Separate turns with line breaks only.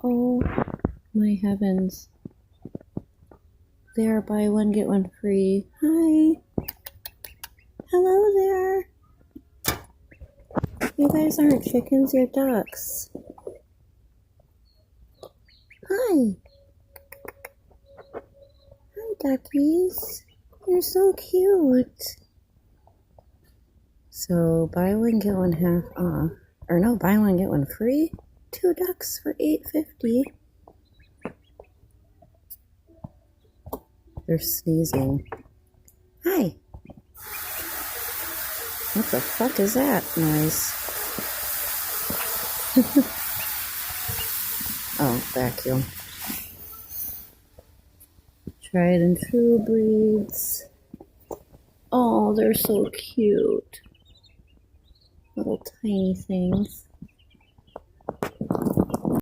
Oh my heavens. There, buy one, get one free. Hi. Hello there. You guys aren't chickens, you're ducks. Hi. Hi, duckies. You're so cute. So, buy one, get one half off. Or no, buy one, get one free. 2 ducks for $8.50. They're sneezing. Hi. What the fuck is that noise? Oh, vacuum. Tried and true breeds. Oh, they're so cute. Little tiny things.